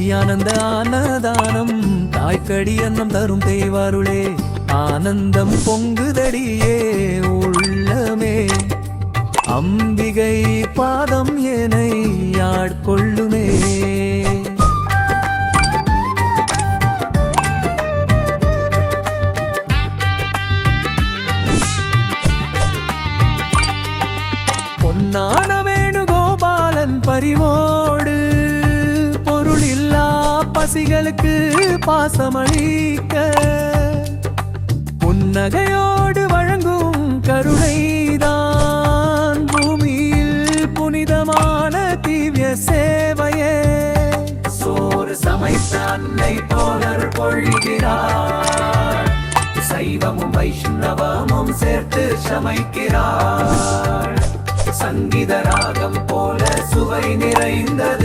மெய்யானந்த ஆனதானம் தாய்க்கடி அன்னம் தரும் தேவாருளே ஆனந்தம் பொங்குதடியே உள்ளமே அம்பிகை பாதம் ஏனை ஆட்கொள்ளுமே பொன்னான வேணுகோபாலன் பரிவோடு பொருளில்லா பசிகளுக்கு பாசமளிக்க புன்னகையோடு வழங்கும் கருணைதான் பூமியில் புனிதமான திவ்ய சேவையே சோறு சமைத்த அன்னை போலர் பொழிகிறார் சைவமும் வைஷ்ணவமும் சேர்த்து சமைக்கிறார் சங்கீத ராகம் போல சுவை நிறைந்தது